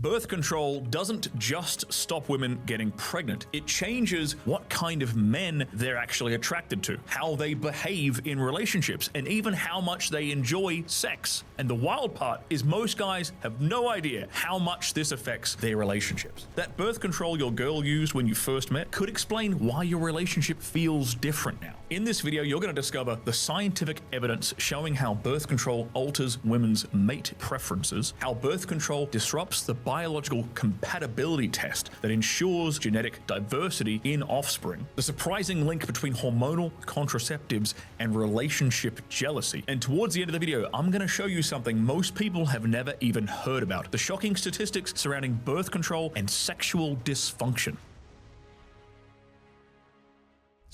Birth control doesn't just stop women getting pregnant. It changes what kind of men they're actually attracted to, how they behave in relationships, and even how much they enjoy sex. And the wild part is most guys have no idea how much this affects their relationships. That birth control your girl used when you first met could explain why your relationship feels different now. In this video, you're going to discover the scientific evidence showing how birth control alters women's mate preferences, how birth control disrupts the biological compatibility test that ensures genetic diversity in offspring, the surprising link between hormonal contraceptives and relationship jealousy. And towards the end of the video, I'm going to show you something most people have never even heard about: the shocking statistics surrounding birth control and sexual dysfunction.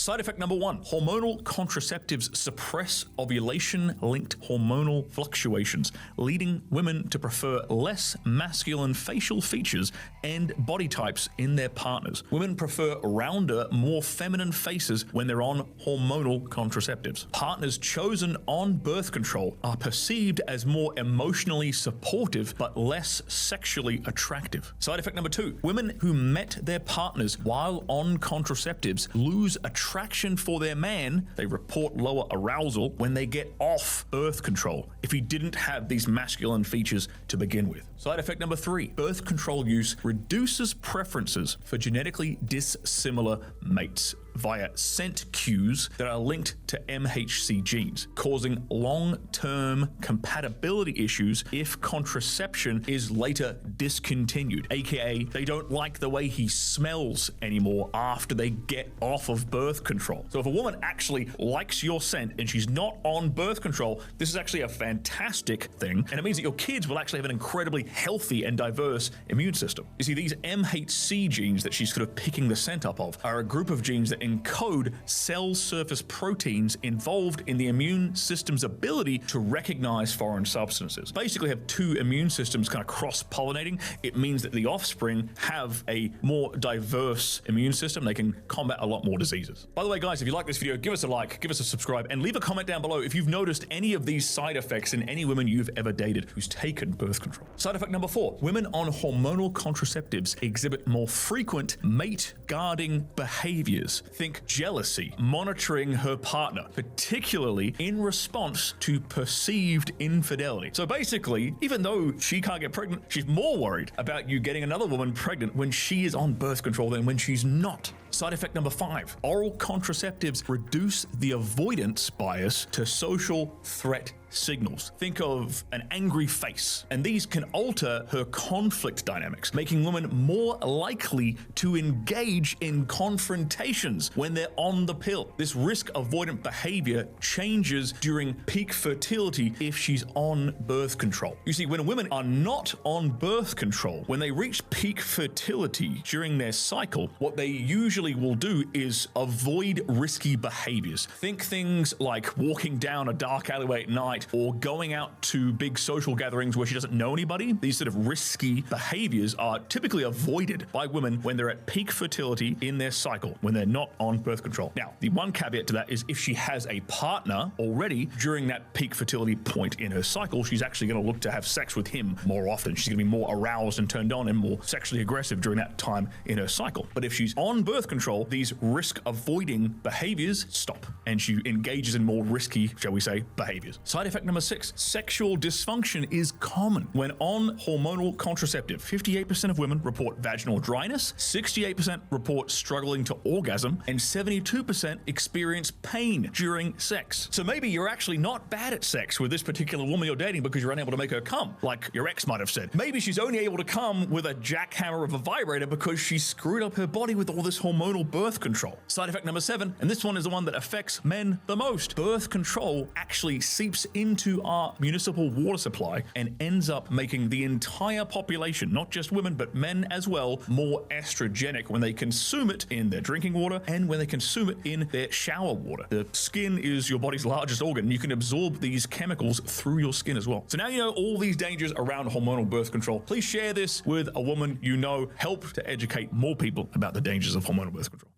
Side effect number 1, hormonal contraceptives suppress ovulation-linked hormonal fluctuations, leading women to prefer less masculine facial features and body types in their partners. Women prefer rounder, more feminine faces when they're on hormonal contraceptives. Partners chosen on birth control are perceived as more emotionally supportive but less sexually attractive. Side effect number 2, women who met their partners while on contraceptives lose attraction for their man. They report lower arousal when they get off birth control if he didn't have these masculine features to begin with. Side effect number 3, birth control use reduces preferences for genetically dissimilar mates via scent cues that are linked to MHC genes, causing long-term compatibility issues if contraception is later discontinued, aka they don't like the way he smells anymore after they get off of birth control. So if a woman actually likes your scent and she's not on birth control, this is actually a fantastic thing, and it means that your kids will actually have an incredibly healthy and diverse immune system. You see, these MHC genes that she's sort of picking the scent up of are a group of genes that encode cell surface proteins involved in the immune system's ability to recognize foreign substances. Basically have two immune systems kind of cross-pollinating. It means that the offspring have a more diverse immune system. They can combat a lot more diseases. By the way, guys, if you like this video, give us a like, give us a subscribe, and leave a comment down below if you've noticed any of these side effects in any women you've ever dated who's taken birth control. Side effect number 4, women on hormonal contraceptives exhibit more frequent mate guarding behaviors. Think jealousy, monitoring her partner, particularly in response to perceived infidelity. So basically, even though she can't get pregnant, she's more worried about you getting another woman pregnant when she is on birth control than when she's not. Side effect number 5, oral contraceptives reduce the avoidance bias to social threat signals. Think of an angry face, and these can alter her conflict dynamics, making women more likely to engage in confrontations when they're on the pill. This risk-avoidant behavior changes during peak fertility if she's on birth control. You see, when women are not on birth control, when they reach peak fertility during their cycle, what they usually will do is avoid risky behaviors. Think things like walking down a dark alleyway at night, or going out to big social gatherings where she doesn't know anybody. These sort of risky behaviors are typically avoided by women when they're at peak fertility in their cycle, when they're not on birth control. Now, the one caveat to that is if she has a partner already during that peak fertility point in her cycle, she's actually going to look to have sex with him more often. She's going to be more aroused and turned on and more sexually aggressive during that time in her cycle. But if she's on birth control, these risk-avoiding behaviors stop, and she engages in more risky, shall we say, behaviors. Side effect number 6, sexual dysfunction is common. When on hormonal contraceptive, 58% of women report vaginal dryness, 68% report struggling to orgasm, and 72% experience pain during sex. So maybe you're actually not bad at sex with this particular woman you're dating because you're unable to make her come, like your ex might have said. Maybe she's only able to come with a jackhammer of a vibrator because she screwed up her body with all this hormonal birth control. Side effect number 7, and this one is the one that affects men the most. Birth control actually seeps into our municipal water supply and ends up making the entire population, not just women, but men as well, more estrogenic when they consume it in their drinking water and when they consume it in their shower water. The skin is your body's largest organ. You can absorb these chemicals through your skin as well. So now you know all these dangers around hormonal birth control. Please share this with a woman you know. Help to educate more people about the dangers of hormonal birth control.